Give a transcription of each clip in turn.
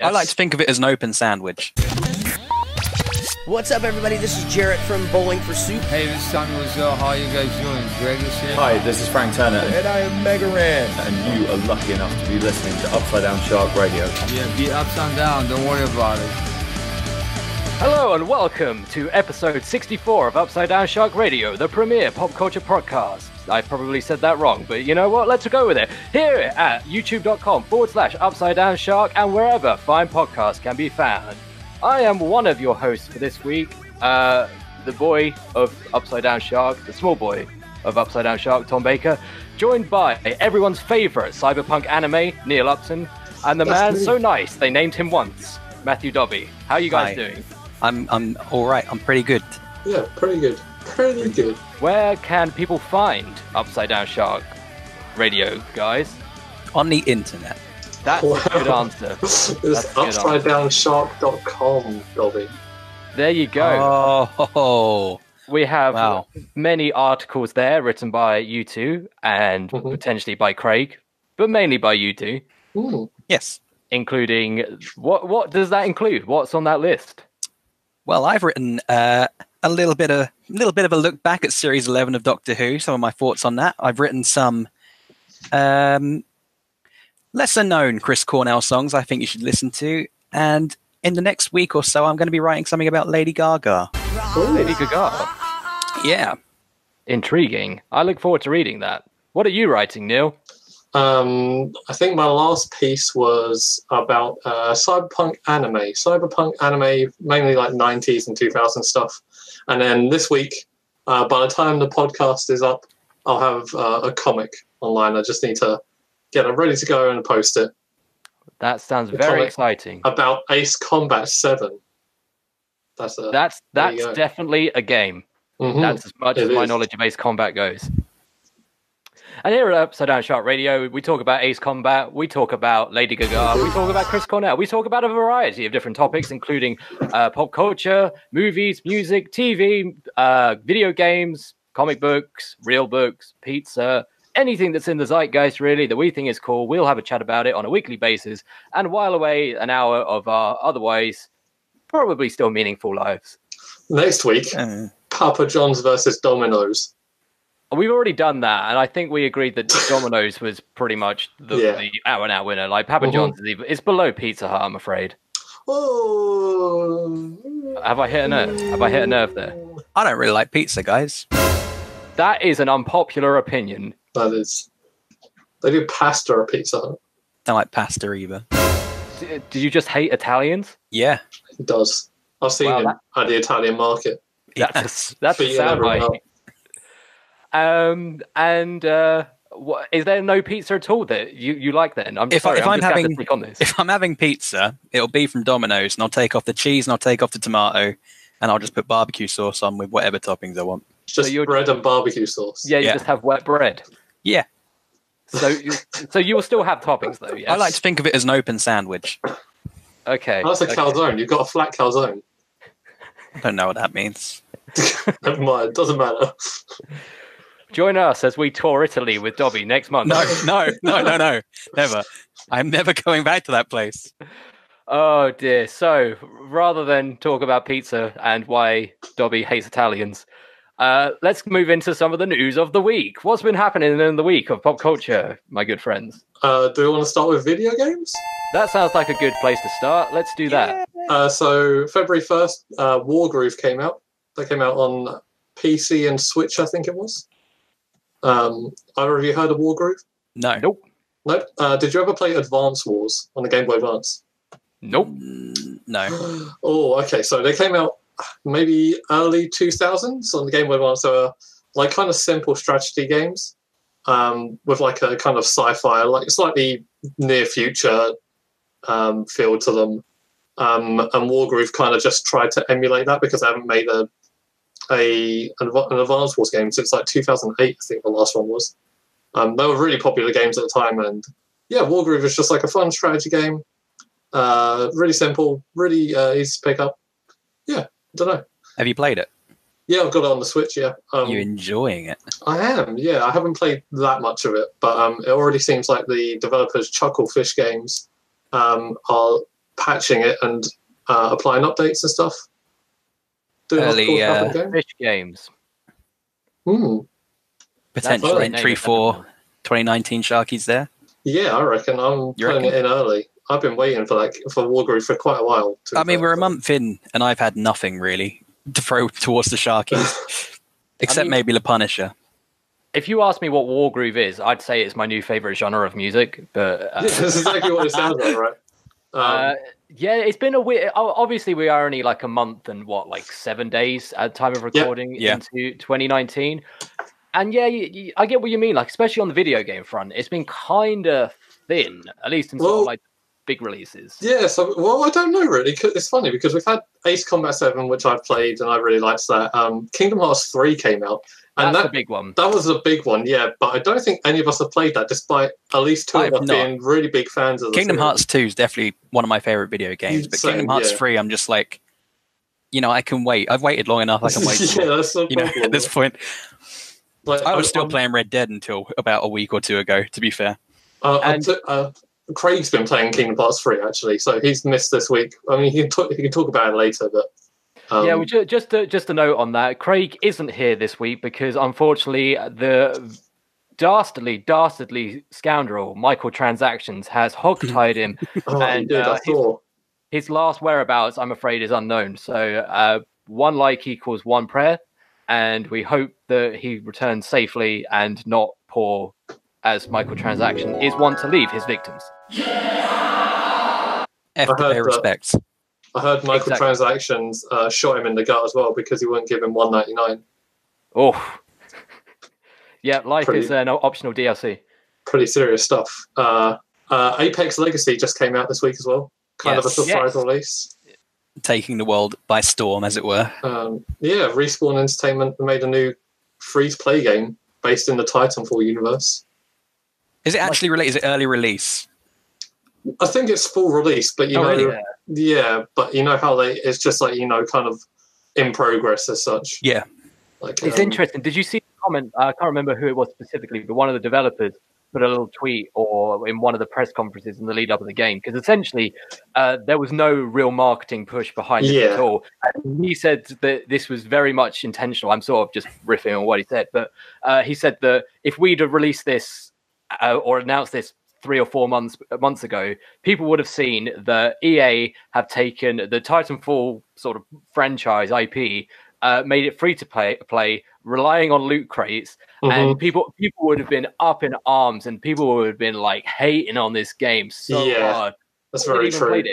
I like to think of it as an open sandwich. What's up, everybody? This is Jarrett from Bowling for Soup. Hey, this is Samuel Zell. How are you guys doing? Greg is here. Hi, this is Frank Turner. And I am Megaran. And you are lucky enough to be listening to Upside Down Shark Radio. Yeah, be ups and down. Don't worry about it. Hello and welcome to episode 64 of Upside Down Shark Radio, the premier pop culture podcast. I probably said that wrong, but you know what? Let's go with it. Here at youtube.com/Upside Down Shark and wherever fine podcasts can be found. I am one of your hosts for this week, the boy of Upside Down Shark, the small boy of Upside Down Shark, Tom Baker, joined by everyone's favourite cyberpunk anime, Neale Upton, and the man so nice they named him once, Matthew Dobbie. How are you guys doing? I'm all right. I'm pretty good. Yeah, pretty good. Pretty good. Where can people find Upside Down Shark Radio, guys? On the internet. That's a good answer. It's upsidedownshark.com, Dobby. There you go. Oh, we have many articles there written by you two and potentially by Craig, but mainly by you two. Yes. Including, what does that include? What's on that list? Well, I've written a little bit of a look back at Series 11 of Doctor Who, some of my thoughts on that. I've written some lesser-known Chris Cornell songs I think you should listen to. And in the next week or so, I'm going to be writing something about Lady Gaga. Lady Gaga? Yeah. Intriguing. I look forward to reading that. What are you writing, Neil? I think my last piece was about cyberpunk anime, mainly like 90s and 2000 stuff. And then this week, by the time the podcast is up, I'll have a comic online. I just need to get it ready to go and post it. That sounds very exciting. About Ace Combat 7. That's definitely a game. That's as much as my knowledge of Ace Combat goes. And here at Upside Down Shark Radio, we talk about Ace Combat, we talk about Lady Gaga, we talk about Chris Cornell, we talk about a variety of different topics, including pop culture, movies, music, TV, video games, comic books, real books, pizza, anything that's in the zeitgeist, really, that we think is cool. We'll have a chat about it on a weekly basis and while away an hour of our otherwise probably still meaningful lives. Next week, Papa John's versus Domino's. We've already done that, and I think we agreed that Domino's was pretty much the out-and-out winner. Like, Papa John's is below Pizza Hut, I'm afraid. Oh. Have I hit a nerve? Have I hit a nerve there? I don't really like pizza, guys. That is an unpopular opinion. That is. They do pasta at Pizza Hut. Don't like pasta either. Did you just hate Italians? Yeah. It does. I've seen him at the Italian market. That's a soundbite. Is there no pizza at all that you like then? If I'm having pizza, it'll be from Domino's, and I'll take off the cheese and I'll take off the tomato, and I'll just put barbecue sauce on with whatever toppings I want. Just bread and barbecue sauce. Yeah, you just have wet bread. Yeah. So you will still have toppings though. Yes? I like to think of it as an open sandwich. Okay. That's a calzone. You've got a flat calzone. I don't know what that means. Never mind. Doesn't matter. Join us as we tour Italy with Dobbie next month. No. Never. I'm never going back to that place. Oh, dear. So, rather than talk about pizza and why Dobbie hates Italians, let's move into some of the news of the week. What's been happening in the week of pop culture, my good friends? Do we want to start with video games? That sounds like a good place to start. Let's do that. So, February 1st, Wargroove came out. They came out on PC and Switch, I think it was. Either of you heard of Wargroove? No. Nope. Nope. Did you ever play Advance Wars on the Game Boy Advance? Nope. No. Oh, okay. So they came out maybe early 2000s on the Game Boy Advance. They were like kind of simple strategy games with like a kind of sci-fi, like slightly near future feel to them. And Wargroove kind of just tried to emulate that because they haven't made an Advance Wars game since like 2008, I think the last one was. They were really popular games at the time, and yeah, Wargroove is just like a fun strategy game. Really simple, really easy to pick up. Yeah, I don't know. Have you played it? Yeah, I've got it on the Switch, yeah. You're enjoying it? I am, yeah. I haven't played that much of it, but it already seems like the developers Chucklefish Games are patching it and applying updates and stuff. Doing Early Fish games. Potential entry for 2019 Sharkies there. Yeah, I reckon. I'm putting it in early. I've been waiting for Wargroove for quite a while. I mean, we're a month in, and I've had nothing really to throw towards the Sharkies, except maybe the Punisher. If you ask me what Wargroove is, I'd say it's my new favorite genre of music. But that's exactly what it sounds like, right? Yeah, it's been a weird. Obviously, we are only like a month and 7 days at the time of recording into 2019. And yeah, I get what you mean. Like, especially on the video game front, it's been kind of thin, at least in sort of like big releases. Yeah, so I don't know really. It's funny because we've had Ace Combat 7, which I've played and I really liked that. Kingdom Hearts 3 came out. And that's a big one. That was a big one, yeah. But I don't think any of us have played that, despite at least two of us being really big fans of the Kingdom series. Hearts 2 is definitely one of my favorite video games. But Kingdom Hearts 3, I'm just like, I can wait. I've waited long enough. I can wait. Yeah, that's no problem. At this point. Like, I was still playing Red Dead until about a week or two ago, to be fair. Craig's been playing Kingdom Hearts 3, actually, so he's missed this week. I mean, he can talk about it later, but... well, just a note on that. Craig isn't here this week because, unfortunately, the dastardly scoundrel Microtransactions has hogtied him. His last whereabouts, I'm afraid, is unknown. So one like equals one prayer, and we hope that he returns safely and not poor, as Microtransaction is one to leave his victims. FBA respects. I heard Microtransactions shot him in the gut as well because he wouldn't give him $1.99. Oh, yeah, is an optional DLC. Pretty serious stuff. Apex Legacy just came out this week as well. Kind of a surprise release. Taking the world by storm, as it were. Respawn Entertainment made a new free-to-play game based in the Titanfall universe. Is it actually released? Is it early release? I think it's full release, but but you know how it's just like, kind of in progress as such. Yeah. Like, it's interesting. Did you see the comment? I can't remember who it was specifically, but one of the developers put a little tweet or in one of the press conferences in the lead up of the game, because essentially there was no real marketing push behind it at all. And he said that this was very much intentional. I'm sort of just riffing on what he said, but he said that if we'd have released this or announced this 3 or 4 months ago, people would have seen that EA have taken the Titanfall sort of franchise IP, made it free to play, relying on loot crates, and people would have been up in arms, and people would have been like hating on this game so hard. That's very true.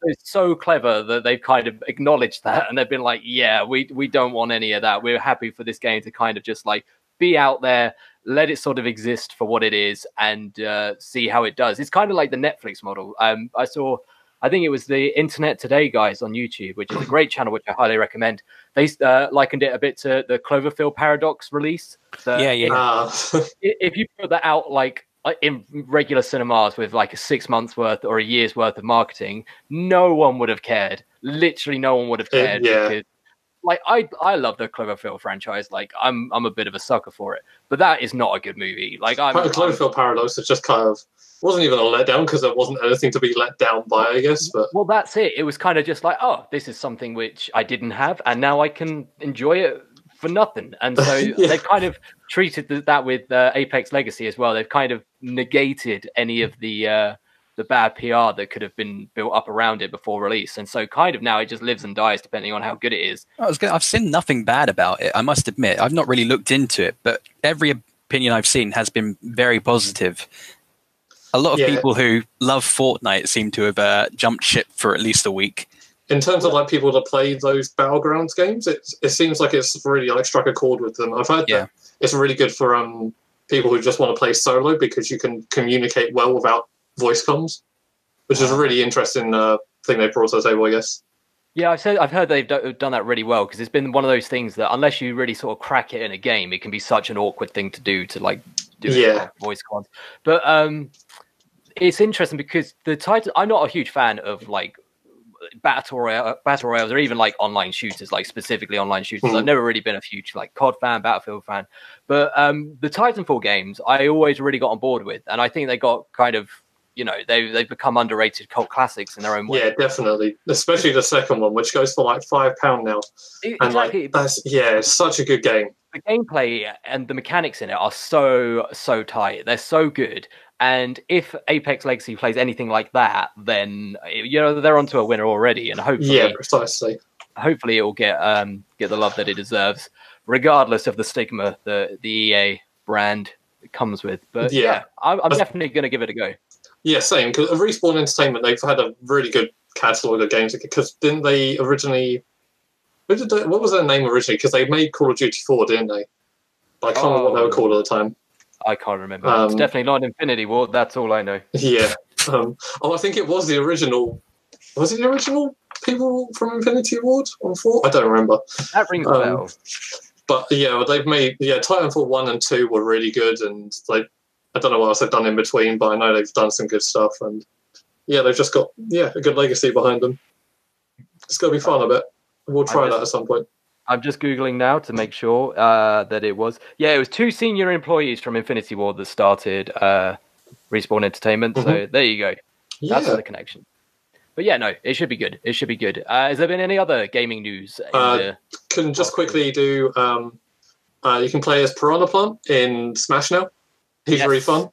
It's so clever that they've kind of acknowledged that, and they've been like, we don't want any of that. We're happy for this game to kind of just like be out there, let it sort of exist for what it is, and see how it does. It's kind of like the Netflix model. I think it was the Internet Today guys on YouTube, which is a great channel, which I highly recommend. They likened it a bit to the Cloverfield Paradox release. If you put that out like in regular cinemas with like a 6 months worth or a year's worth of marketing, no one would have cared. Literally, no one would have cared. Because, like, I love the Cloverfield franchise. Like, I'm a bit of a sucker for it, but that is not a good movie. Like, Cloverfield Paradox is just kind of wasn't even a letdown because there wasn't anything to be let down by, I guess. But well, that's it. It was kind of just like, oh, this is something which I didn't have, and now I can enjoy it for nothing. And so they've kind of treated that with Apex Legacy as well. They've kind of negated any of the bad PR that could have been built up around it before release. And so kind of now it just lives and dies depending on how good it is. I've seen nothing bad about it, I must admit. I've not really looked into it, but every opinion I've seen has been very positive. A lot of people who love Fortnite seem to have jumped ship for at least a week. In terms of like people to play those Battlegrounds games, it seems like it's really like struck a chord with them. I've heard that it's really good for people who just want to play solo because you can communicate well without voice comms, which is a really interesting thing they brought to the table, I guess. Yeah, I've heard they've done that really well, because it's been one of those things that unless you really sort of crack it in a game, it can be such an awkward thing to do it with voice commands. But it's interesting because I'm not a huge fan of like battle royales or even like online shooters, like specifically online shooters. I've never really been a huge like COD fan, Battlefield fan, but the Titanfall games I always really got on board with, and I think they got kind of they've become underrated cult classics in their own way. Yeah, definitely. Especially the second one, which goes for like £5 now. Exactly. And it's such a good game. The gameplay and the mechanics in it are so tight. They're so good. And if Apex Legacy plays anything like that, then they're onto a winner already. And hopefully, precisely. Hopefully, it will get the love that it deserves, regardless of the stigma the EA brand comes with. But I'm definitely going to give it a go. Yeah, same. Because Respawn Entertainment, they've had a really good catalog of games. Because didn't they originally? What was their name originally? Because they made Call of Duty 4, didn't they? But I can't remember what they were called at the time. I can't remember. It's definitely not Infinity Ward. That's all I know. Yeah. I think it was the original. Was it the original people from Infinity Ward on 4? I don't remember. That rings a bell. But they've made Titanfall 1 and 2 were really good, and I don't know what else they've done in between, but I know they've done some good stuff, and they've just got a good legacy behind them. It's gonna be fun, I bet. We'll try that at some point. I'm just Googling now to make sure that it was. Yeah, it was 2 senior employees from Infinity Ward that started Respawn Entertainment. Mm-hmm. So there you go. That's the connection. But no, it should be good. It should be good. Has there been any other gaming news? Can just quickly do. You can play as Piranha Plant in Smash now. He's really fun.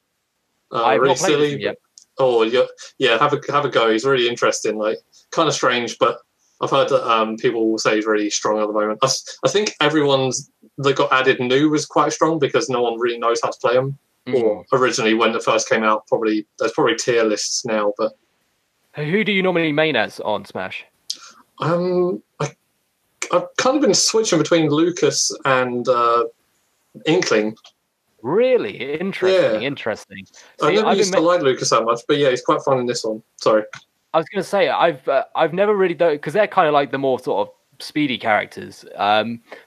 Really silly. Yet. Have a go. He's really interesting. Like kind of strange, but I've heard that people will say he's really strong at the moment. I think everyone's that got added new was quite strong because no one really knows how to play them. Mm. Or originally when it first came out, there's probably tier lists now. But who do you normally main as on Smash? I've kind of been switching between Lucas and Inkling. Really interesting. See, I never used to like Lucas that much, but he's quite fun in this one. Sorry. I was going to say I've never really because they're kind of like the more sort of speedy characters,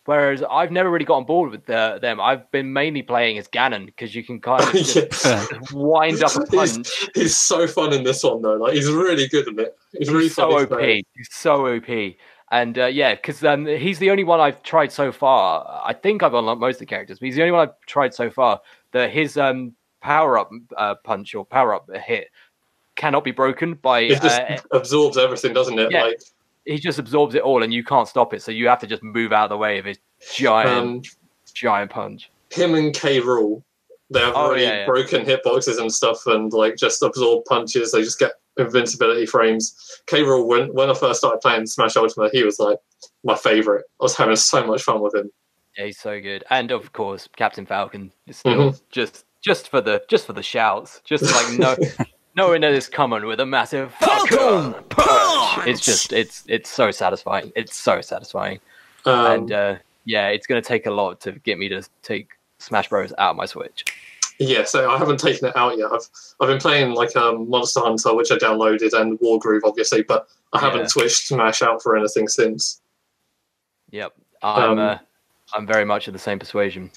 whereas I've never really got on board with them. I've been mainly playing as Ganon because you can kind of just wind up a punch. He's so fun in this one though. Like he's really good at it. He's really so OP. He's so OP. And because he's the only one I've tried so far. I think I've unlocked most of the characters, but he's the only one I've tried so far that his power-up punch or power-up hit cannot be broken by... It just absorbs everything, doesn't it? Yeah, he just absorbs it all and you can't stop it, so you have to just move out of the way of his giant punch. Him and K. Rool, they have broken hitboxes and stuff and just absorb punches. They just get invincibility frames. K. Rool, when I first started playing Smash Ultimate, he was my favourite. I was having so much fun with him. Yeah, he's so good. And of course, Captain Falcon is still just for the shouts. Just knowing that it's coming with a massive Falcon punch. It's so satisfying. It's so satisfying. And it's going to take a lot to get me to take Smash Bros out of my Switch. Yeah, so I haven't taken it out yet. I've been playing Monster Hunter, which I downloaded, and Wargroove, obviously, but I haven't switched Smash out for anything since. Yep, I'm very much of the same persuasion.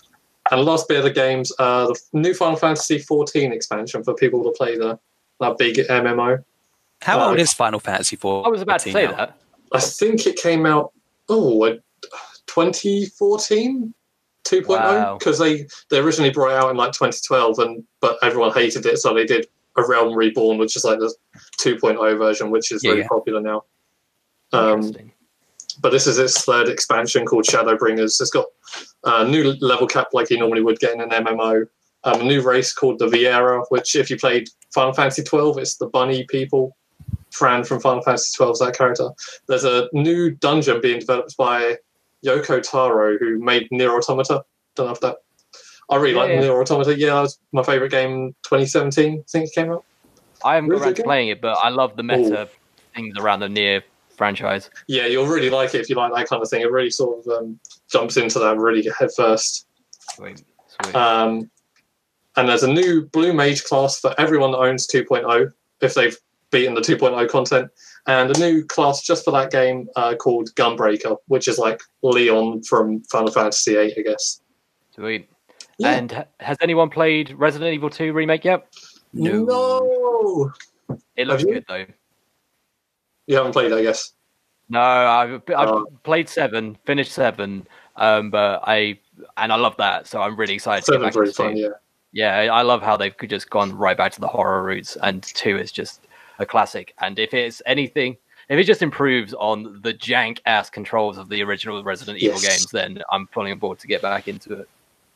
And last bit of the games, the new Final Fantasy XIV expansion for people to play that big MMO. How old is Final Fantasy XIV? I was about to say that. I think it came out 2014. 2.0 because they originally brought it out in 2012 but everyone hated it, so they did a Realm Reborn, which is the 2.0 version, which is really popular now. But this is its third expansion called Shadowbringers. It's got a new level cap like you normally would get in an MMO, a new race called the Viera, which if you played Final Fantasy 12, it's the bunny people. Fran from Final Fantasy 12 is that character. There's a new dungeon being developed by Yoko Taro, who made Nier Automata. Don't know if that... I really like Nier Automata. Yeah, that was my favourite game in 2017, I think it came out. I haven't got around to playing it, but I love the meta things around the Nier franchise. Yeah, you'll really like it if you like that kind of thing. It really sort of jumps into that really head first. Sweet. And there's a new Blue Mage class for everyone that owns 2.0, if they've beaten the 2.0 content. And a new class just for that game called Gunbreaker, which is like Leon from Final Fantasy VIII, I guess. Sweet. Yeah. And has anyone played Resident Evil 2 Remake yet? No! It looks good, though. You haven't played it, I guess? No, I've played 7, finished 7, but I love that, so I'm really excited to get back into 2. Fun, yeah. Yeah, I love how they've just gone right back to the horror roots, and 2 is just a classic. And if it's anything, if it just improves on the jank ass controls of the original Resident Evil games, then I'm fully on board to get back into it.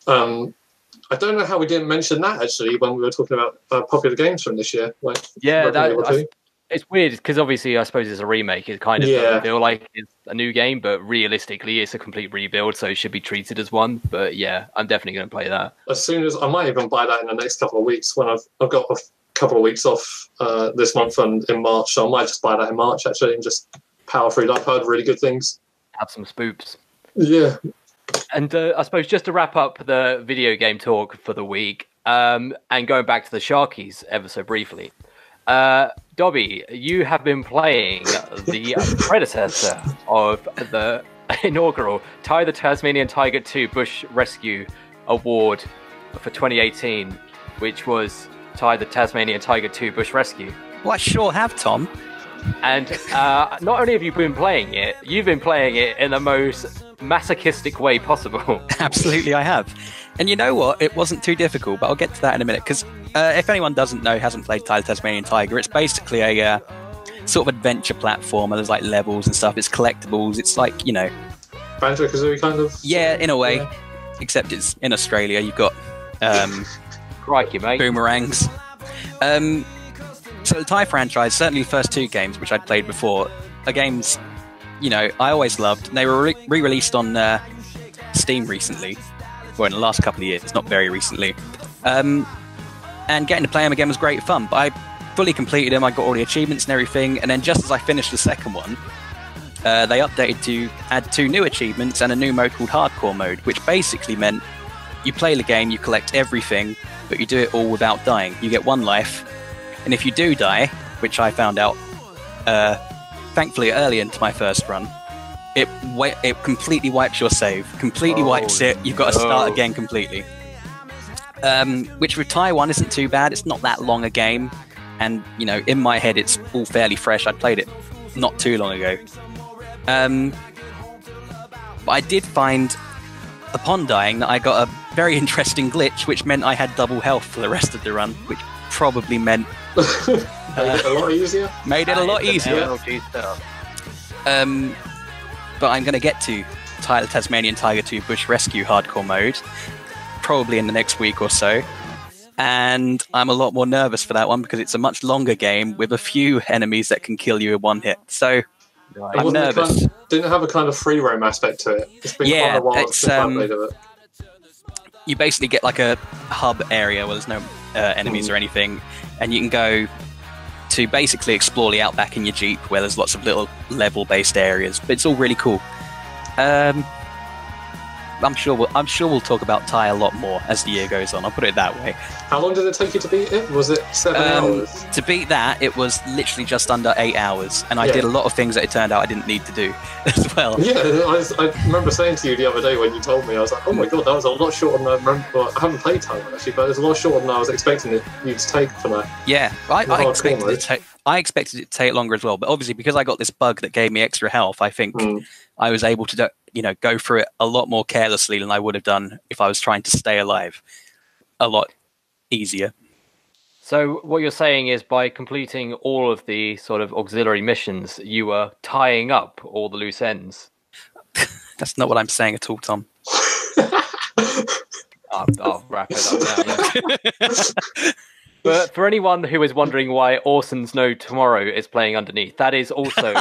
I don't know how we didn't mention that actually when we were talking about popular games from this year. Like, it's weird because obviously I suppose it's a remake. It kind of doesn't feel like it's a new game, but realistically it's a complete rebuild, so it should be treated as one. But yeah, I'm definitely going to play that. As soon as I might even buy that in the next couple of weeks when I've got a couple of weeks off this month and in March, so I might just buy that in March actually and just power through that. I've heard really good things. Have some spoops. Yeah. And I suppose just to wrap up the video game talk for the week, and going back to the Sharkies ever so briefly, Dobbie, you have been playing the predecessor of the inaugural Ty the Tasmanian Tiger 2 Bush Rescue Award for 2018, which was Ty the Tasmanian Tiger 2 Bush Rescue. Well, I sure have, Tom. And not only have you been playing it, you've been playing it in the most masochistic way possible. Absolutely, I have. And you know what? It wasn't too difficult, but I'll get to that in a minute. Because if anyone doesn't know, hasn't played Ty the Tasmanian Tiger, it's basically a sort of adventure platformer. There's like levels and stuff. It's collectibles. It's like, you know... Banjo-Kazooie kind of? Yeah, in a way. Yeah. Except it's in Australia. You've got... Crikey, mate. Boomerangs. So the Ty franchise, certainly the first 2 games, which I'd played before, are games, you know, I always loved. They were re-released on Steam recently. Well, in the last couple of years, not very recently. And getting to play them again was great fun. But I fully completed them. I got all the achievements and everything. And then just as I finished the second one, they updated to add 2 new achievements and a new mode called Hardcore Mode, which basically meant you play the game, you collect everything, but you do it all without dying. You get 1 life. And if you do die, which I found out, thankfully early into my first run, it completely wipes your save. Completely wipes it. You've got to start again completely. Which with Ty 1 isn't too bad. It's not that long a game. And, you know, in my head, it's all fairly fresh. I played it not too long ago. But I did find, upon dying, that I got a very interesting glitch, which meant I had double health for the rest of the run, which probably meant... Made it a lot easier? Made it a lot easier. But I'm going to get to Ty the Tasmanian Tiger 2 Bush Rescue Hardcore Mode probably in the next week or so. And I'm a lot more nervous for that one because it's a much longer game with a few enemies that can kill you in 1 hit. So I'm nervous. Didn't have a kind of free roam aspect to it. It's been quite a while since I played of it. You basically get like a hub area where there's no enemies or anything, and you can go to basically explore the outback in your Jeep where there's lots of little level-based areas, but it's all really cool. I'm sure we'll talk about Ty a lot more as the year goes on. I'll put it that way. How long did it take you to beat it? Was it 7 hours? To beat that, it was literally just under 8 hours, and I did a lot of things that it turned out I didn't need to do as well. Yeah, I remember saying to you the other day when you told me, I was like, oh my god, that was a lot shorter than I remember. Well, I haven't played Ty actually, but it was a lot shorter than I was expecting you to take for that. Yeah, I expected it to take longer as well, but obviously because I got this bug that gave me extra health, I think I was able to go through it a lot more carelessly than I would have done if I was trying to stay alive. A lot easier. So what you're saying is by completing all of the sort of auxiliary missions, you were tying up all the loose ends. That's not what I'm saying at all, Tom. I'll wrap it up now. But for anyone who is wondering why Orson's No Tomorrow is playing underneath, that is also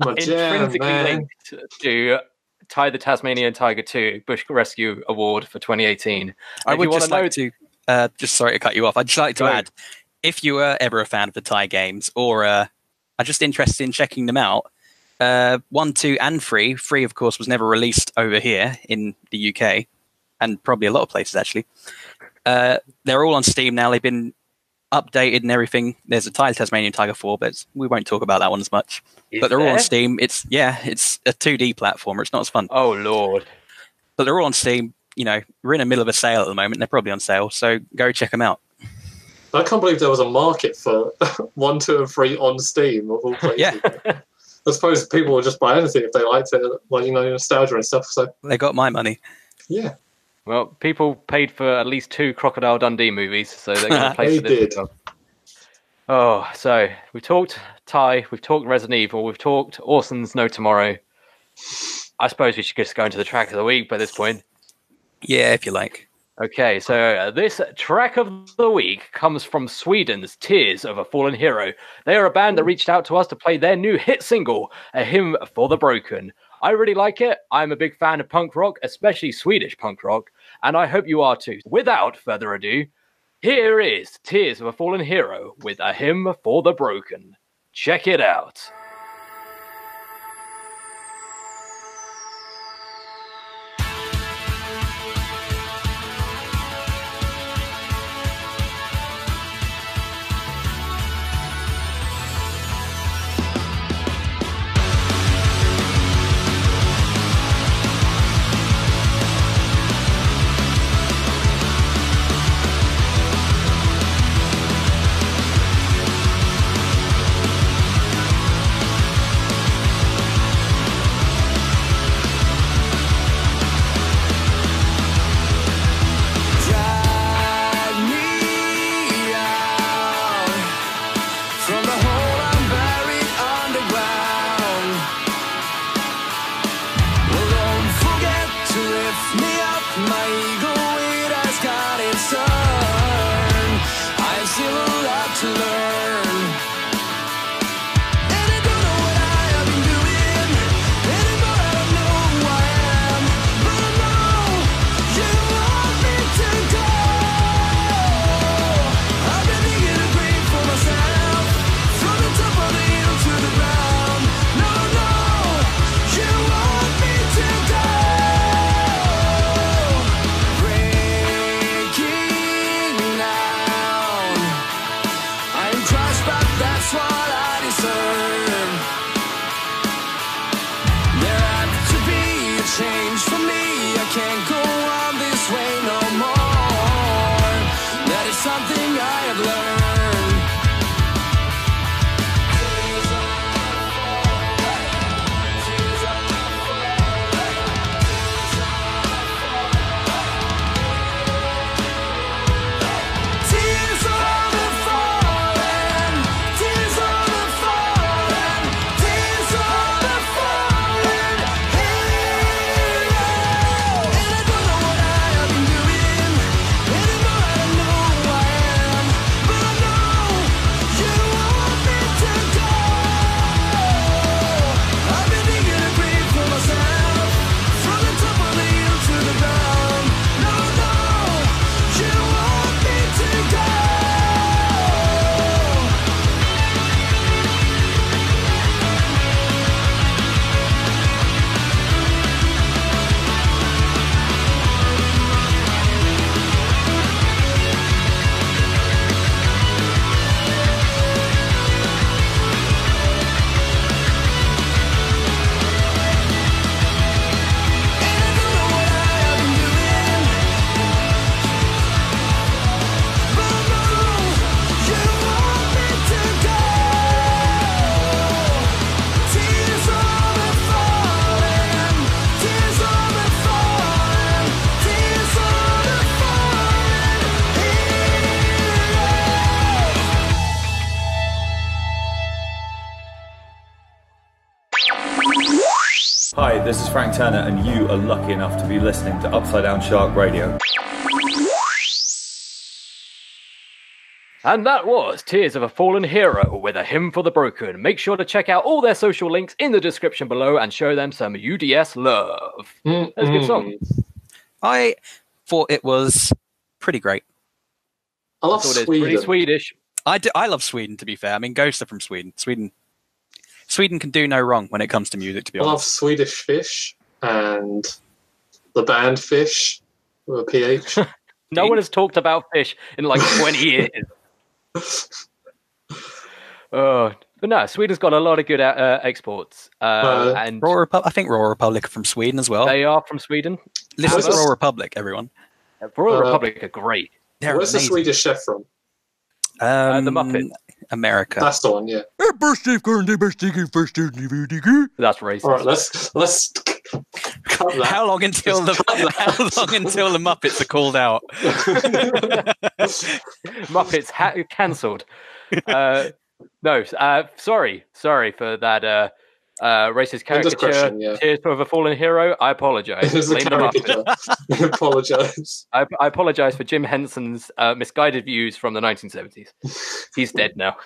intrinsically linked to Ty the Tasmanian Tiger 2 Bush Rescue Award for 2018. I would just like to, just sorry to cut you off, I'd just like to add, if you were ever a fan of the Ty games or are just interested in checking them out, 1, 2 and 3 of course was never released over here in the UK and probably a lot of places actually. They're all on Steam now. They've been updated and everything. There's a Ty the Tasmanian Tiger 4, but we won't talk about that one as much. But they're all on Steam. It's a 2D platformer. It's not as fun. Oh, Lord. But they're all on Steam. You know, we're in the middle of a sale at the moment. They're probably on sale, so go check them out. I can't believe there was a market for 1, 2 and 3 on Steam of all places. Yeah. I suppose people will just buy anything if they liked it, like, nostalgia and stuff. So they got my money. Yeah. Well, people paid for at least 2 Crocodile Dundee movies, so they're going to pay for this. Oh, so we talked Ty, we've talked Resident Evil, we've talked Orson's No Tomorrow. I suppose we should just go into the track of the week by this point. Yeah, if you like. Okay, so this track of the week comes from Sweden's Tears of a Fallen Hero. They are a band that reached out to us to play their new hit single, A Hymn for the Broken. I really like it. I'm a big fan of punk rock, especially Swedish punk rock, and I hope you are too. Without further ado, here is Tears of a Fallen Hero with A Hymn for the Broken. Check it out. Hi, this is Frank Turner, and you are lucky enough to be listening to Upside Down Shark Radio. And that was Tears of a Fallen Hero with A Hymn for the Broken. Make sure to check out all their social links in the description below and show them some UDS love. That's a good song. I thought it was pretty great. I love Sweden. It's pretty Swedish. I love Sweden, to be fair. I mean, Ghosts are from Sweden. Sweden can do no wrong when it comes to music, to be honest. I love Swedish Fish and the band Fish with a PH. No one has talked about Fish in like 20 years. But no, Sweden's got a lot of good exports. And I think Royal Republic are from Sweden as well. They are from Sweden. Listen to Royal Republic, everyone. Royal Republic are great. Where's amazing. the Swedish chef from? The Muppet. America. That's the one, yeah. That's racist. All right, let's How long until the Muppets are called out? Muppets cancelled. Sorry for that racist caricature. Yeah. Tears for the fallen hero. I apologize. Blame the Muppets. I apologize. I apologize for Jim Henson's misguided views from the 1970s. He's dead now.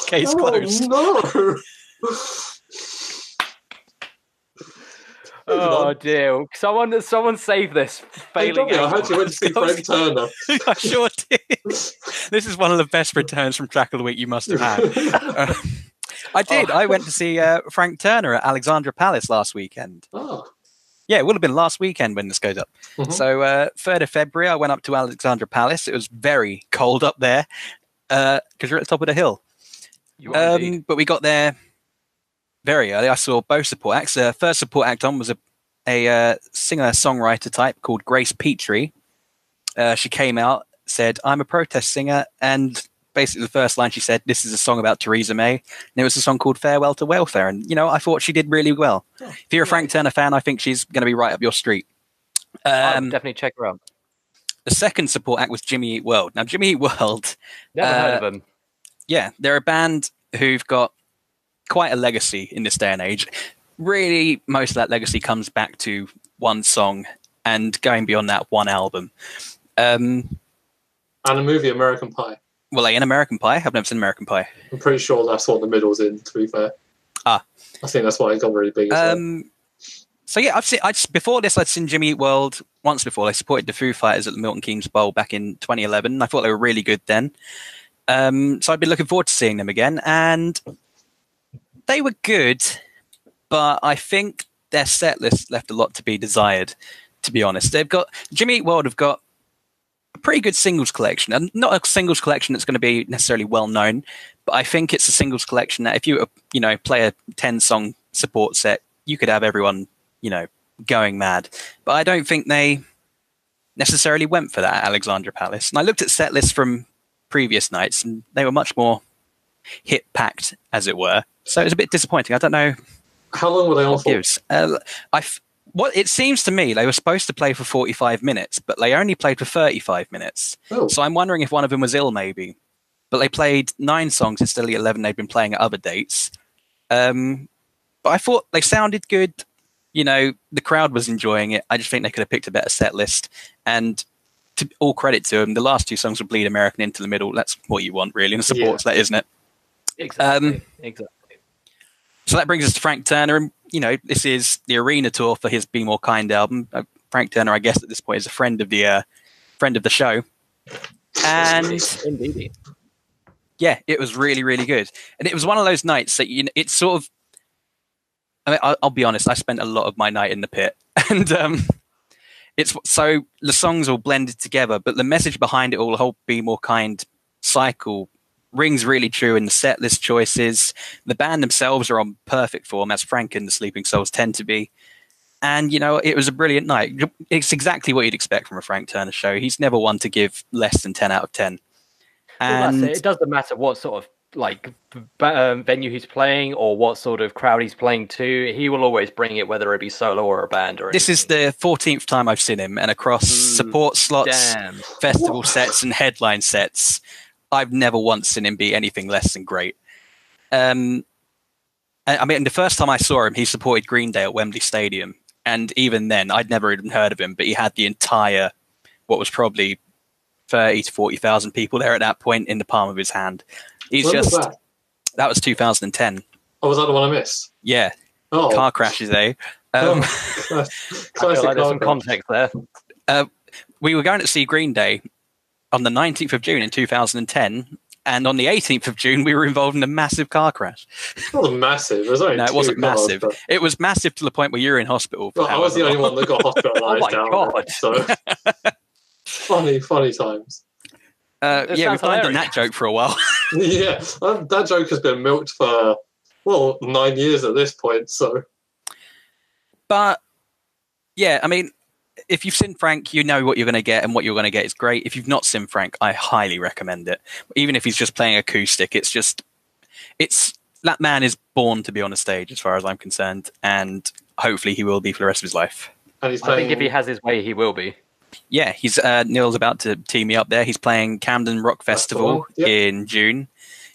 Case closed. No. Oh dear! Someone save this failing. I heard you went to see Frank Turner. I sure did. This is one of the best returns from Track of the Week you must have had. I did. I went to see Frank Turner at Alexandra Palace last weekend. Oh. Yeah, it would have been last weekend when this goes up. Mm-hmm. So 3rd of February, I went up to Alexandra Palace. It was very cold up there because you're at the top of the hill. But we got there very early. I saw both support acts. First support act on was a singer-songwriter type called Grace Petrie. She came out, said, "I'm a protest singer," and basically the first line she said, "This is a song about Theresa May," and it was a song called "Farewell to Welfare." And I thought she did really well. If you're a Frank Turner fan, I think she's going to be right up your street. I'll definitely check her out. The second support act was Jimmy Eat World. Now, Jimmy Eat World, never heard of them. Yeah, they're a band who've got quite a legacy in this day and age. Really, most of that legacy comes back to one song and going beyond that, one album. And a movie, American Pie. Well, in American Pie? I've never seen American Pie. I'm pretty sure that's what the middle's in, to be fair. I think that's why it got really big as well. So yeah, before this, I'd seen Jimmy Eat World once before. They supported the Foo Fighters at the Milton Keynes Bowl back in 2011. I thought they were really good then. So I'd been looking forward to seeing them again, and they were good, but I think their set list left a lot to be desired, to be honest. Jimmy Eat World have got a pretty good singles collection, and not a singles collection that's going to be necessarily well known, but I think it's a singles collection that if you play a 10-song support set, you could have everyone going mad. But I don't think they necessarily went for that at Alexandra Palace. And I looked at set lists from previous nights, and they were much more hit-packed, as it were. So it was a bit disappointing. I don't know. How long were they on for? What it seems to me, they were supposed to play for 45 minutes, but they only played for 35 minutes. Oh. So I'm wondering if one of them was ill, maybe. But they played 9 songs instead of the 11 they'd been playing at other dates. But I thought they sounded good. The crowd was enjoying it. I just think they could have picked a better set list. And to all credit to them, the last 2 songs will bleed American into the middle. That's what you want, really, in a support set, isn't it? Exactly. So that brings us to Frank Turner. And, this is the arena tour for his Be More Kind album. Frank Turner, I guess, at this point is a friend of the show. And indeed. Yeah, it was really, really good. And it was one of those nights that it's sort of. I mean, I'll be honest. I spent a lot of my night in the pit, and it's so the songs all blended together, but the message behind it all, the whole Be More Kind cycle, rings really true in the set list choices. The band themselves are on perfect form, as Frank and the Sleeping Souls tend to be. And, it was a brilliant night. It's exactly what you'd expect from a Frank Turner show. He's never one to give less than 10 out of 10. And It doesn't matter what sort of venue he's playing or what sort of crowd he's playing to. He will always bring it, whether it be solo or a band. Or this is the 14th time I've seen him, and across support slots, festival sets, and headline sets, I've never once seen him be anything less than great. I mean, the first time I saw him, he supported Green Day at Wembley Stadium. And even then, I'd never even heard of him, but he had the entire, what was probably 30 to 40,000 people there at that point in the palm of his hand. That was 2010. Oh, was that the one I missed? Yeah. Oh. Car crashes, eh? I feel like there's some context there. We were going to see Green Day on the 19th of June in 2010, and on the 18th of June, we were involved in a massive car crash. It wasn't massive. It was only it wasn't massive. But... It was massive to the point where you were in hospital. Well, I was the only one that got hospitalised. Oh my God. So funny times. Yeah, we've done that joke for a while. Yeah, that joke has been milked for 9 years at this point. So, but yeah, I mean, if you've seen Frank, you know what you're going to get, and what you're going to get is great. If you've not seen Frank, I highly recommend it. Even if he's just playing acoustic, it's that man is born to be on a stage, as far as I'm concerned, and hopefully he will be for the rest of his life. And he's I playing. think if he has his way, he will be. Yeah, he's Neale's about to tee me up there. He's playing Camden Rock Festival Yep. in June.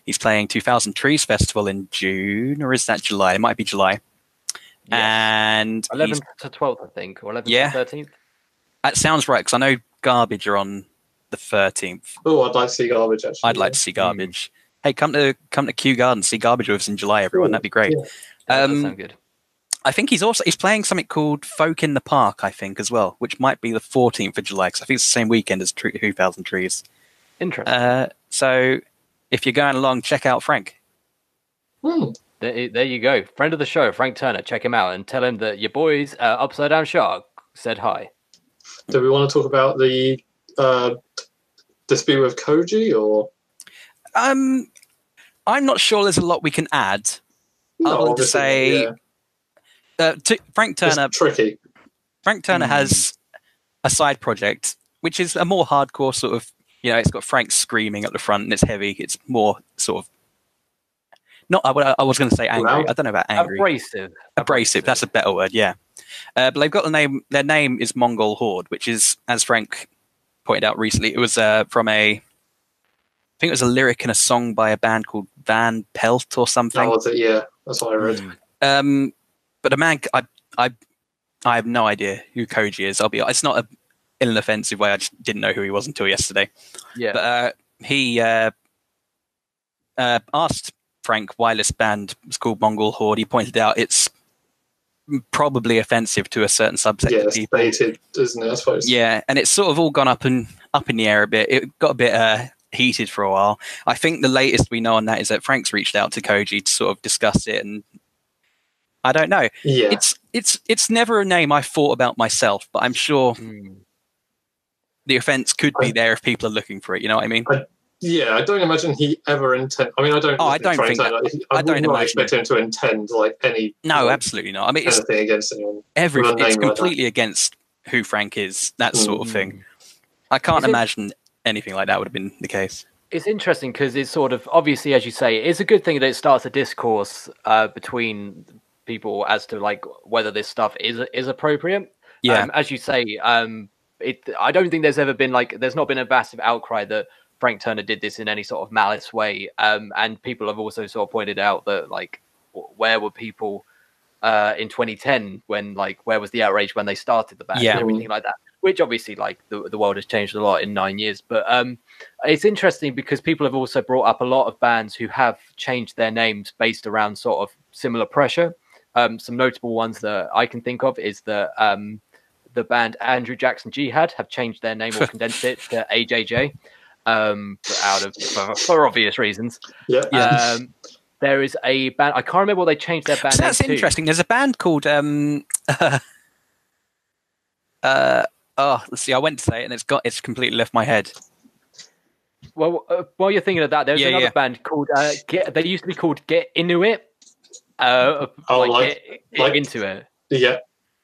He's playing 2000 Trees Festival in June, or is that July? It might be July. Yes. And 11th to 12th, I think, or 11th Yeah. to 13th. that sounds right, because I know Garbage are on the 13th. Oh, I'd like to see Garbage, actually. I'd like to see Garbage. Hey, come to Kew Garden, see Garbage with us in July, everyone. Ooh, That'd be great. yeah. That does sound good. I think he's playing something called Folk in the Park, I think, as well, which might be the 14th of July, because I think it's the same weekend as 2000 Trees. Interesting. So if you're going along, check out Frank. There you go. Friend of the show, Frank Turner. Check him out and tell him that your boys, Upside Down Shark, said hi. Do we want to talk about the dispute with Koji, or? I'm not sure there's a lot we can add. No, other than to obviously, say, yeah. Frank Turner. It's tricky. Frank Turner has a side project, which is a more hardcore sort of. It's got Frank screaming at the front, and it's heavy. It's more sort of. Not. I was going to say angry. Loud? I don't know about angry. Abrasive. That's a better word. Yeah. But they've got the name. Their name is Mongol Horde, which is, as Frank pointed out recently, it was from a. I think it was a lyric in a song by a band called Van Pelt or something. That was it, yeah. That's what I read. But the man, I have no idea who Koji is. It's not in an offensive way. I just didn't know who he was until yesterday. Yeah. But he asked Frank why this band was called Mongol Horde. He pointed out it's probably offensive to a certain subset Yeah, of it's people. baited, isn't it? I suppose. Yeah, and it's sort of all gone up in the air a bit. It got a bit heated for a while. I think the latest we know on that is that Frank's reached out to Koji to sort of discuss it, and I don't know. Yeah. It's never a name I thought about myself, but I'm sure the offence could be there if people are looking for it. You know what I mean? Yeah, I don't imagine he ever intend. I mean, I don't. Oh, I don't think I would not expect him to intend any. No, absolutely not. I mean, it's anything against anyone. It's completely against who Frank is. That sort of thing. I can't imagine anything like that would have been the case. It's interesting because it's sort of obviously, as you say, it's a good thing that it starts a discourse between people as to like whether this stuff is appropriate. Yeah, as you say, I don't think there's ever been there's not been a massive outcry that Frank Turner did this in any sort of malice way. And people have also sort of pointed out that where were people in 2010 when where was the outrage when they started the band and everything like that, which obviously the world has changed a lot in 9 years. But it's interesting because people have also brought up a lot of bands who have changed their names based around sort of similar pressure. Some notable ones that I can think of is that the band Andrew Jackson Jihad have changed their name or condensed it to AJJ. For obvious reasons. Yeah. There is a band. I can't remember what they changed their band name to. That's interesting. There's a band called let's see. I went to say it and it's completely left my head. Well, while you're thinking of that, there's another band called they used to be called Get Inuit. Get Into It. Yeah.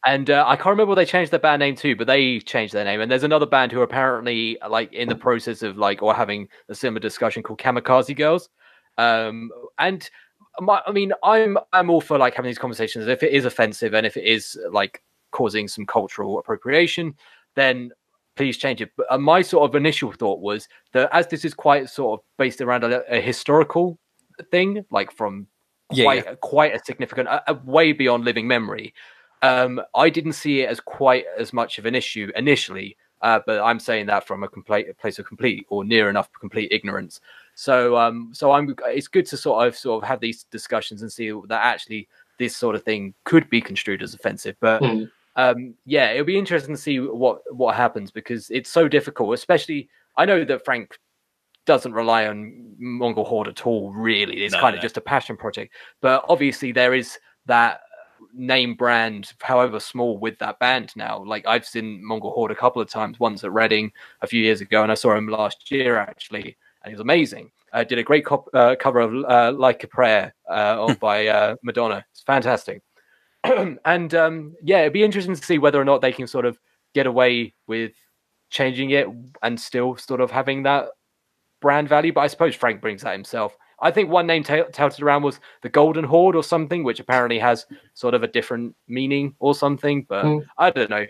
And I can't remember what they changed their band name to, but they changed their name. And there's another band who are apparently in the process of or having a similar discussion called Kamikaze Girls. I'm all for having these conversations. If it is offensive and if it is causing some cultural appropriation, then please change it. But my sort of initial thought was that as this is quite sort of based around a historical thing, from quite a significant, way beyond living memory. I didn't see it as quite as much of an issue initially, but I'm saying that from a place of complete or near enough complete ignorance. So it's good to sort of have these discussions and see that actually this sort of thing could be construed as offensive. But it'll be interesting to see what happens because it's so difficult. Especially, I know that Frank doesn't rely on Mongol Horde at all. Really, it's kind of just a passion project. But obviously, there is that name brand, however small, with that band now. I've seen Mongol Horde a couple of times, once at Reading a few years ago, and I saw him last year actually, and he was amazing. Did a great cover of Like a Prayer by Madonna. It's fantastic. And it'd be interesting to see whether or not they can sort of get away with changing it and still sort of having that brand value. But I suppose Frank brings that himself. I think one name touted around was the Golden Horde or something, which apparently has sort of a different meaning or something, but I don't know.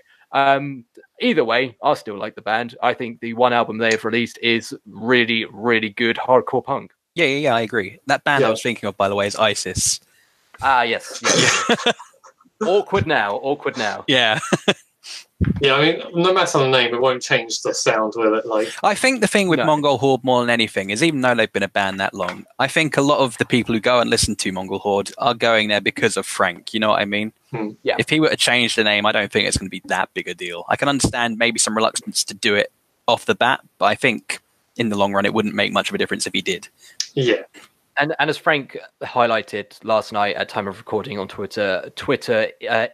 Either way, I still like the band. I think the one album they've released is really, really good hardcore punk. Yeah, I agree. That band I was thinking of, by the way, is ISIS. Ah, yes. Awkward now. Yeah. Yeah, I mean, no matter the name, it won't change the sound with it. Like, I think the thing with Mongol Horde more than anything is, even though they've been a band that long, I think a lot of the people who go and listen to Mongol Horde are going there because of Frank. You know what I mean? Yeah. If he were to change the name, I don't think it's going to be that big a deal. I can understand maybe some reluctance to do it off the bat, but I think in the long run, it wouldn't make much of a difference if he did. Yeah. And as Frank highlighted last night at time of recording on Twitter, Twitter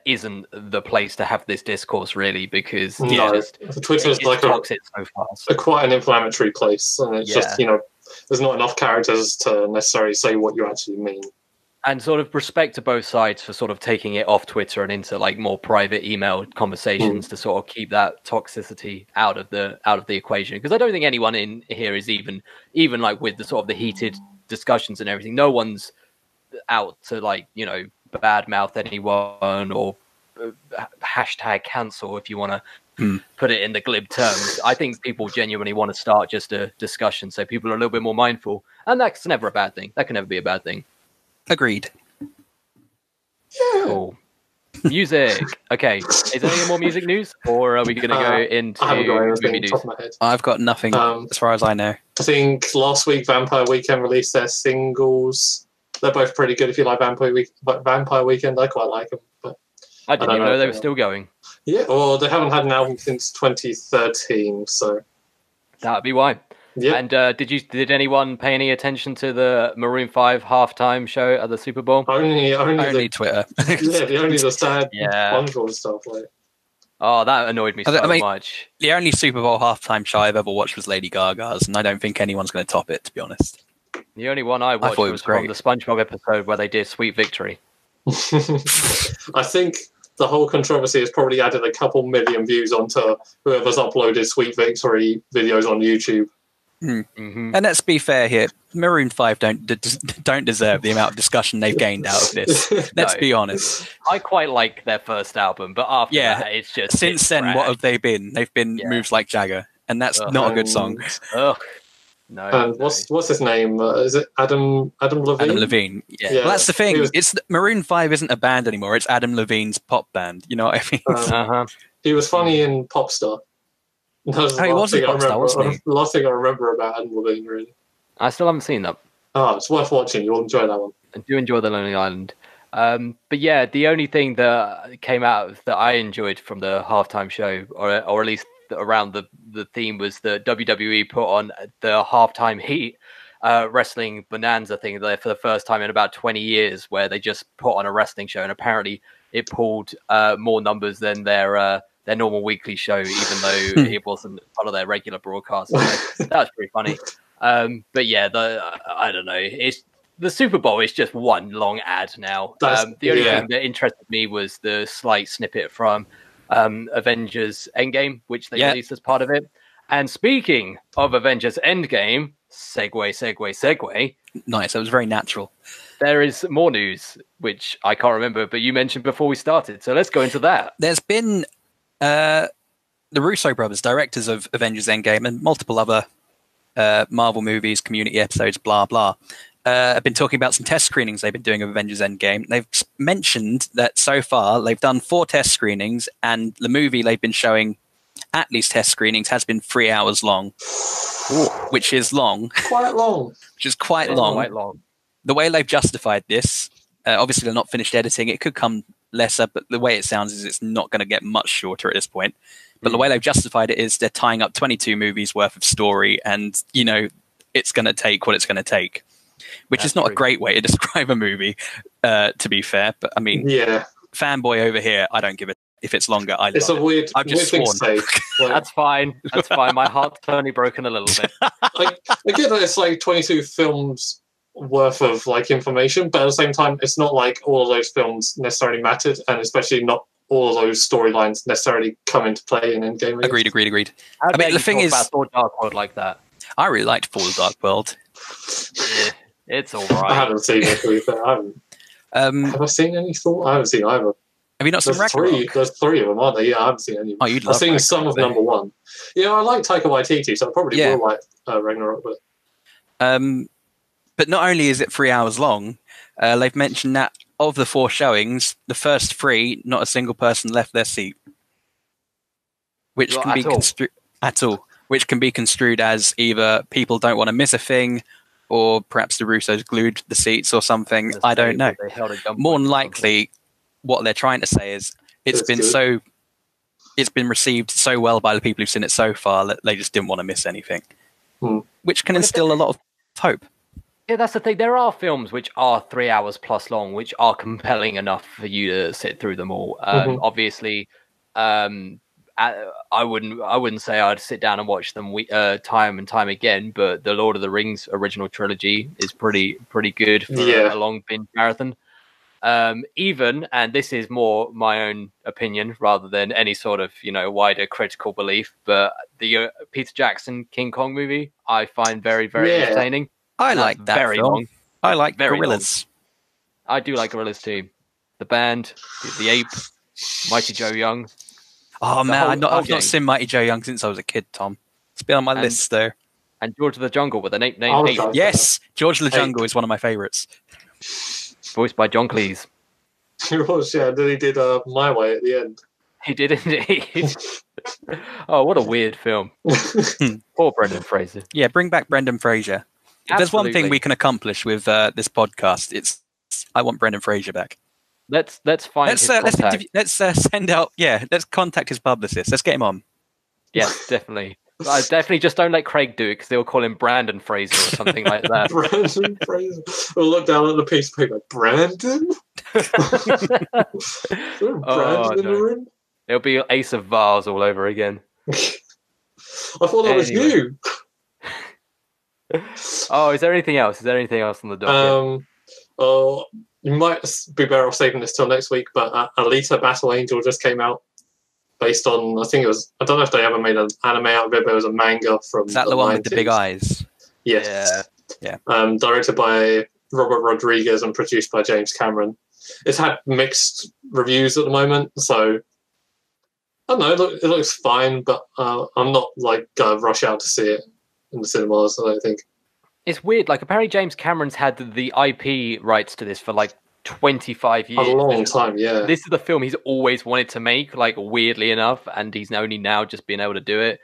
isn't the place to have this discourse, really, because Twitter is like toxic so fast. Quite an inflammatory place, and it's just, there's not enough characters to necessarily say what you actually mean. And sort of respect to both sides for sort of taking it off Twitter and into like more private email conversations to sort of keep that toxicity out of the equation. Because I don't think anyone in here is even like with the sort of the heated discussions and everything. No one's out to like badmouth anyone or hashtag cancel if you want to put it in the glib terms. I think people genuinely want to start just a discussion so people are a little bit more mindful, and that's never a bad thing. That can never be a bad thing. Agreed. Cool. Music. Okay. Is there any more music news, or are we going to go into movie news? I've got nothing as far as I know. I think last week Vampire Weekend released their singles. They're both pretty good if you like Vampire Weekend. I quite like them. But I didn't even know they were still going. Yeah, well, they haven't had an album since 2013, so that would be why. Yeah. And did anyone pay any attention to the Maroon 5 halftime show at the Super Bowl? Only Twitter. the sad wonderful stuff. Like, oh, that annoyed me so much. The only Super Bowl halftime show I've ever watched was Lady Gaga's, and I don't think anyone's going to top it, to be honest. The only one I watched was from the SpongeBob episode where they did Sweet Victory. I think the whole controversy has probably added a couple million views onto whoever's uploaded Sweet Victory videos on YouTube. And let's be fair here, Maroon 5 don't deserve the amount of discussion they've gained out of this. Let's be honest. I quite like their first album, but after that, it's just... Since then, what have they been? They've been Moves Like Jagger, and that's not a good song. No. And what's his name? Is it Adam Levine? Adam Levine. Yeah. Well, that's the thing. It's Maroon 5 isn't a band anymore. It's Adam Levine's pop band. You know what I mean? He was funny in Popstar. He was in Popstar, wasn't he? The last thing I remember about Adam Levine, really. I still haven't seen that. Oh, it's worth watching. You'll enjoy that one. I do enjoy The Lonely Island. But yeah, the only thing that came out that I enjoyed from the halftime show, or at least around the theme, was the WWE put on the halftime Heat wrestling bonanza thing there for the first time in about 20 years, where they just put on a wrestling show, and apparently it pulled more numbers than their normal weekly show, even though it wasn't part of their regular broadcast. So that was pretty funny. But yeah, I don't know. The Super Bowl is just one long ad now. The only thing that interested me was the slight snippet from Avengers Endgame, which they released as part of it. And speaking of Avengers Endgame, segue. Nice, that was very natural. There is more news, which I can't remember, but you mentioned before we started. So let's go into that. There's been the Russo brothers, directors of Avengers Endgame and multiple other Marvel movies, community episodes, blah, blah, have been talking about some test screenings they've been doing of Avengers Endgame. They've mentioned that so far they've done 4 test screenings, and the movie they've been showing at these test screenings has been 3 hours long, which is long. Quite long. Which is quite long. The way they've justified this, obviously they're not finished editing. It could come lesser, but the way it sounds is it's not going to get much shorter at this point. But the way they've justified it is they're tying up 22 movies worth of story, and it's going to take what it's going to take, which is not a great way to describe a movie, to be fair. But I mean, fanboy over here, I don't give a if it's longer. It's a weird. I've just thing sworn. to say. Like, That's fine. My heart's only broken a little bit. I get that it's like 22 films worth of like information, but at the same time, it's not like all of those films necessarily mattered, and especially not all of those storylines necessarily come into play in Endgame. Agreed. I mean, the thing is, about Thor: Dark World like that. I really liked Thor: Dark World. It's all I right. haven't seen it. To be fair. Have I seen any Thor? I haven't seen either. Have you not seen Ragnarok? There's three of them, aren't there? Yeah, I haven't seen any. Oh, you'd I've love seen some of Ragnarok, number one. Yeah, I like Taika Waititi, so I probably will like Ragnarok. But not only is it 3 hours long, they've mentioned that of the 4 showings, the first 3, not a single person left their seat, which can be construed at all. Which can be construed as either people don't want to miss a thing, or perhaps the Russos glued the seats or something. I don't know. More than likely, what they're trying to say is it's been received so well by the people who've seen it so far that they just didn't want to miss anything, which can instill a lot of hope. Yeah, that's the thing. There are films which are 3 hours plus long, which are compelling enough for you to sit through them all. Obviously, I wouldn't say I'd sit down and watch them time and time again, but the Lord of the Rings original trilogy is pretty good for a long binge marathon. Even, and this is more my own opinion rather than any sort of wider critical belief, but the Peter Jackson King Kong movie I find very entertaining. I like that very film. long. I like very Gorillas. Long. I do like Gorillas too. The band, the ape, Mighty Joe Young. Oh man, I've not seen Mighty Joe Young since I was a kid, Tom. It's been on my list though. And George of the Jungle with an ape named Ape. Yes, George of the Jungle is one of my favourites. Voiced by John Cleese. He was, yeah. And then he did My Way at the end. He did indeed. Oh, what a weird film. Poor Brendan Fraser. Yeah, bring back Brendan Fraser. If there's one thing we can accomplish with this podcast, it's I want Brendan Fraser back. Let's find his contact. Let's send out. Yeah, let's contact his publicist. Let's get him on. Yes, definitely. I definitely just don't let Craig do it because they'll call him Brandon Fraser or something like that. Brandon Fraser. We'll look down at the piece of paper. Brandon? Brandon in the room? It'll be Ace of Vase all over again. I thought that was you. Oh, is there anything else? Is there anything else on the docket? You might be better off saving this till next week, but Alita Battle Angel just came out based on, I don't know if they ever made an anime out of it, but it was a manga from Is that the one 90s. With the big eyes? Yes. Yeah. Directed by Robert Rodriguez and produced by James Cameron. It's had mixed reviews at the moment, so I don't know, it looks fine, but I'm not gonna rush out to see it in the cinemas, I don't think. It's weird, apparently James Cameron's had the IP rights to this for 25 years. A long time, yeah. This is the film he's always wanted to make, weirdly enough, and he's only now just been able to do it.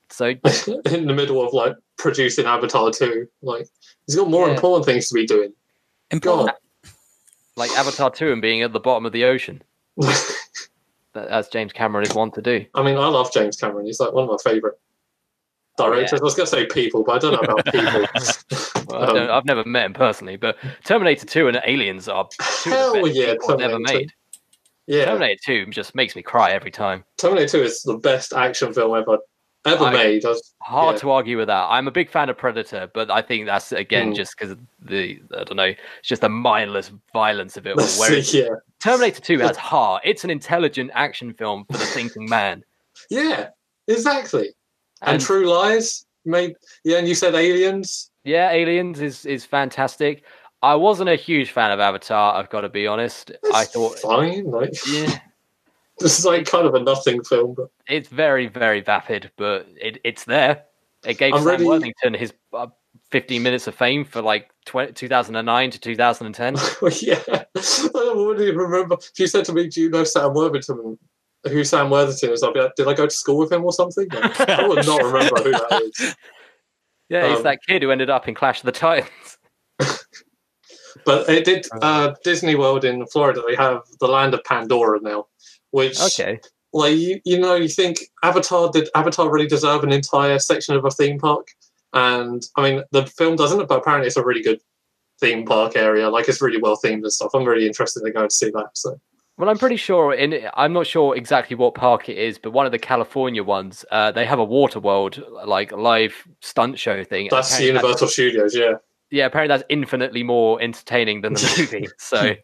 So in the middle of producing Avatar 2, he's got more important things to be doing. Important, Avatar 2 and being at the bottom of the ocean, as James Cameron is wont to do. I mean, I love James Cameron. He's one of my favourite directors. I was going to say people, but I don't know about people. Well, I've never met him personally, but Terminator 2 and Aliens are two of the best people ever made. Yeah. Terminator 2 just makes me cry every time. Terminator 2 is the best action film ever made. Hard to argue with that. I'm a big fan of Predator, but I think that's, again, just because of I don't know, it's just the mindless violence of it all. Whereas Terminator 2 has heart. It's an intelligent action film for the thinking man. Yeah, exactly. And True Lies made, and you said Aliens. Yeah, Aliens is fantastic. I wasn't a huge fan of Avatar, I've got to be honest. I thought fine, this is kind of a nothing film, but it's very, very vapid, but it's there. It gave Sam Worthington his 15 minutes of fame for 2009 to 2010. Yeah, I wouldn't even remember. If you said to me, "Do you know Sam Worthington?" Who Sam Worthington is? I'd be like, did I go to school with him or something? I would not remember who that is. Yeah, he's that kid who ended up in Clash of the Titans. But it did Disney World in Florida. They have the Land of Pandora now, which you think did Avatar really deserve an entire section of a theme park? And I mean, the film doesn't, but apparently it's a really good theme park area. It's really well themed and stuff. I'm really interested in going to see that. So. Well, I'm pretty sure I'm not sure exactly what park it is, but one of the California ones, they have a water world, live stunt show thing. That's Universal Studios, yeah. Yeah, apparently that's infinitely more entertaining than the movie. So,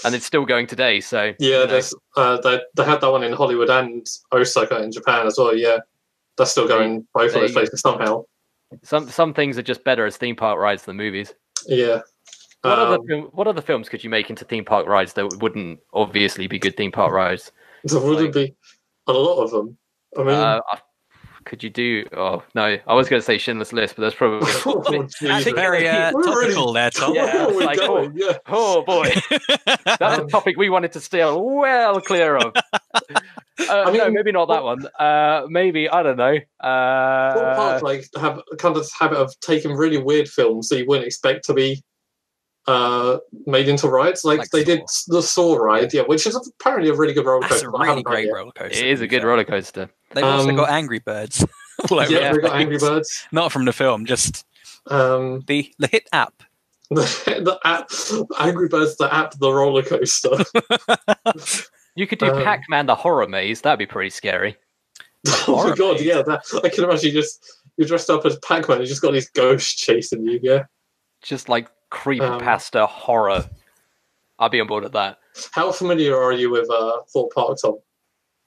and it's still going today. So yeah, they had that one in Hollywood and Osaka in Japan as well. Yeah, that's still going both of those places somehow. Some things are just better as theme park rides than movies. Yeah. What other films could you make into theme park rides that wouldn't obviously be good theme park rides? There wouldn't be a lot of them. I mean, could you do? Oh no, I was going to say Schindler's List, but that's probably That's very topical there, Tom. Yeah, like, oh boy, that's a topic we wanted to steer well clear of. I mean, no, maybe not that one. Maybe, I don't know. Thorpe Park like have kind of habit of taking really weird films that you wouldn't expect to be made into rides. Like they did the Saw ride, which is apparently a really good roller coaster. That's a really great roller coaster. It is a good roller coaster. They've also got Angry Birds. Yeah, they've got Angry Birds. Not from the film, just the hit app. The app, Angry Birds, the app, the roller coaster. You could do Pac-Man the horror maze. That'd be pretty scary. Oh my god, yeah. I can imagine you're dressed up as Pac-Man. You just got these ghosts chasing you. Yeah, just like creepypasta horror. I'd be on board with that. How familiar are you with Thorpe Park, Tom?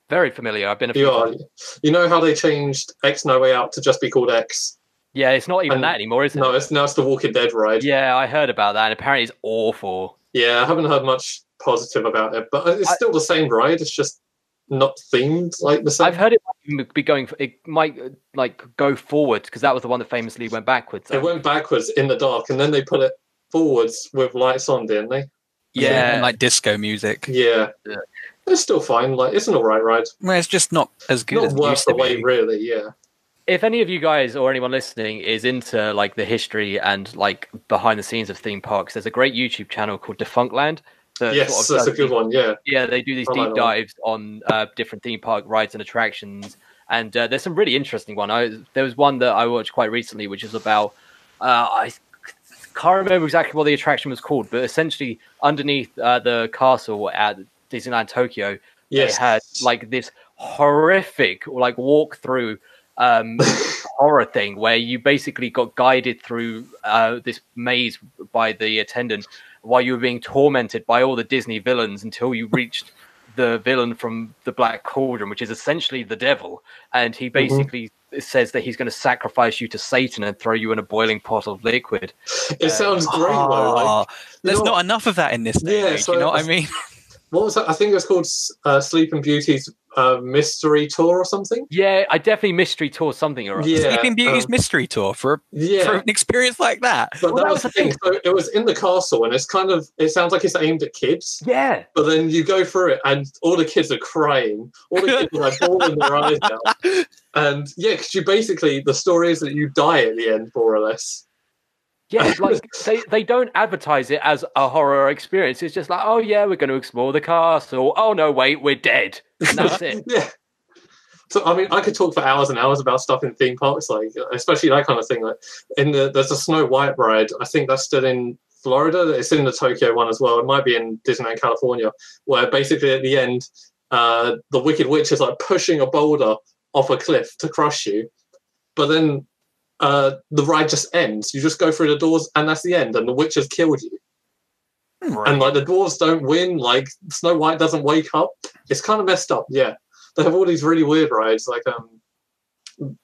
Very familiar. I've been a few times. You know how they changed X No Way Out to just be called X? Yeah, it's not even that anymore, is it? No, it's the Walking Dead ride. Yeah, I heard about that, and apparently it's awful. Yeah, I haven't heard much positive about it, but it's still the same ride. It's just not themed like the same. I've heard it might be going. It might like go forward because that was the one that famously went backwards. It went backwards in the dark, and then they put it forwards with lights on, didn't they? Yeah, and like disco music. Yeah. It's still fine. Like it's an alright ride. Well, it's just not as good as it worth used to the wait, be. really. Yeah. If any of you guys or anyone listening is into like the history and like behind the scenes of theme parks, there's a great YouTube channel called Defunctland. Yes, that's a good one. Yeah. Yeah, they do these deep dives on different theme park rides and attractions, and there's some really interesting one. There was one that I watched quite recently, which is about I can't remember exactly what the attraction was called, but essentially underneath the castle at Disneyland Tokyo, they had like this horrific like walk through horror thing where you basically got guided through this maze by the attendant while you were being tormented by all the Disney villains until you reached the villain from the Black Cauldron, which is essentially the devil, and he basically says that he's going to sacrifice you to Satan and throw you in a boiling pot of liquid. It sounds great though. Like, there's not enough of that in this day. Yeah, so you know what I mean? What was that? I think it was called Sleeping Beauty's Mystery Tour or something. Yeah, I definitely Mystery Tour something or other. Yeah, Sleeping Beauty's Mystery Tour for an experience like that. But that was the thing. So it was in the castle, and it sounds like it's aimed at kids. Yeah. But then you go through it, and all the kids are crying. All the kids are like bawling their eyes out. And yeah, because the story is that you die at the end, more or less. Yeah, like they don't advertise it as a horror experience. It's just like, oh yeah, we're going to explore the castle. Oh no, wait, we're dead. And that's it. Yeah. So I mean, I could talk for hours and hours about stuff in theme parks, like especially that kind of thing. Like there's a Snow White ride. I think that's still in Florida. It's in the Tokyo one as well. It might be in Disneyland California, where basically at the end, the Wicked Witch is like pushing a boulder off a cliff to crush you, but then the ride just ends. You just go through the doors, and that's the end. And the witch has killed you. Right. And like the dwarves don't win. Like Snow White doesn't wake up. It's kind of messed up. Yeah, they have all these really weird rides, like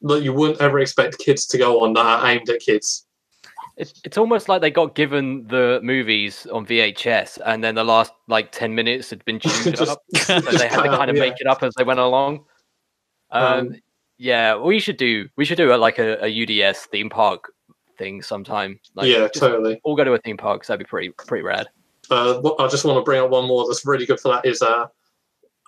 that you wouldn't ever expect kids to go on that are aimed at kids. It's almost like they got given the movies on VHS, and then the last like 10 minutes had been tuned up, so they had to kind of make it up as they went along. Yeah, we should do like a UDS theme park thing sometime. Like, yeah, totally. All go to a theme park, because that'd be pretty rad. I just want to bring up one more that's really good for that. Is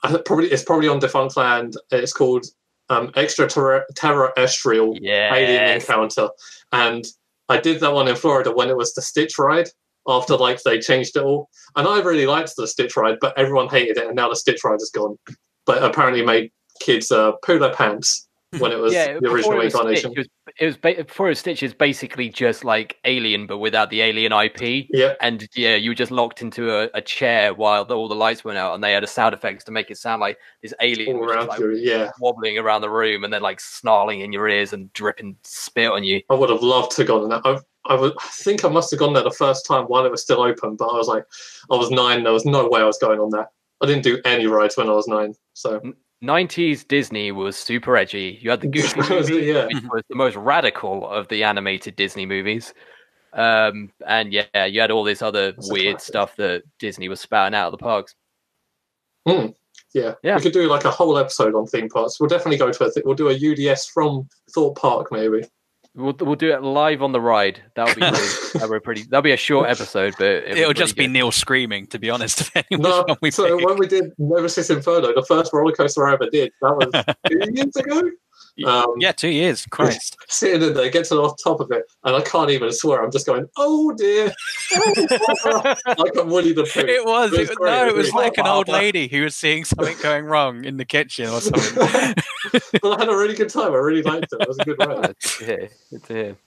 it's probably on Defunctland. It's called Extraterrestrial Alien Encounter, and I did that one in Florida when it was the Stitch ride. After like they changed it all, and I really liked the Stitch ride, but everyone hated it, and now the Stitch ride is gone. But apparently made kids poo their pants when it was the original incarnation. Before it was Stitch is basically just like Alien, but without the Alien IP. Yeah. And yeah, you were just locked into a chair while all the lights went out, and they had a sound effects to make it sound like this alien all around wobbling around the room, and then like snarling in your ears and dripping spit on you. I would have loved to have gone on that. I think I must have gone there the first time while it was still open, but I was 9. There was no way I was going on that. I didn't do any rides when I was 9, so. 90s Disney was super edgy. You had the Goofy movie, which was the most radical of the animated Disney movies. And yeah, you had all this other weird stuff that Disney was spouting out of the parks. Yeah, we could do like a whole episode on theme parks. We'll definitely go to we'll do a UDS from Thorpe Park, maybe. We'll do it live on the ride. That'll be pretty. That'll be a short episode, but it'll just be Neale screaming. To be honest, no. So when we did Nemesis Inferno, the first roller coaster I ever did, that was 2 years ago. 2 years. Christ, sitting in there, getting off top of it, and I can't even swear. I'm just going, "Oh dear!" Like I'm Woody the Pooh. It was like an old lady who was seeing something going wrong in the kitchen or something. But I had a really good time. I really liked it. It was a good ride. Good to hear.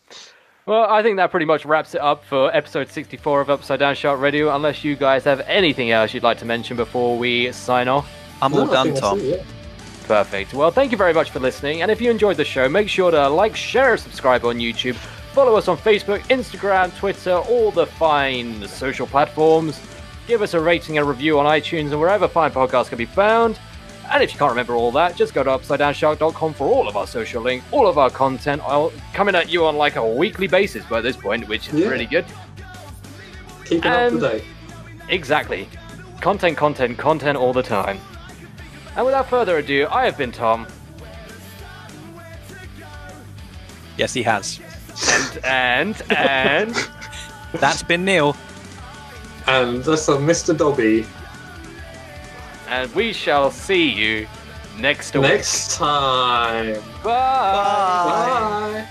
Well, I think that pretty much wraps it up for episode 64 of Upside Down Shark Radio. Unless you guys have anything else you'd like to mention before we sign off. I'm all done, Tom. Perfect. Well, thank you very much for listening. And if you enjoyed the show, make sure to like, share, and subscribe on YouTube. Follow us on Facebook, Instagram, Twitter, all the fine social platforms. Give us a rating and review on iTunes and wherever fine podcasts can be found. And if you can't remember all that, just go to UpsideDownShark.com for all of our social links, all of our content. I'll coming at you on like a weekly basis by this point, which is really good. Keeping up to date. Exactly. Content all the time. And without further ado, I have been Tom. Yes, he has. And that's been Neale. And that's Mr. Dobbie. And we shall see you next week. Next time. Bye. Bye.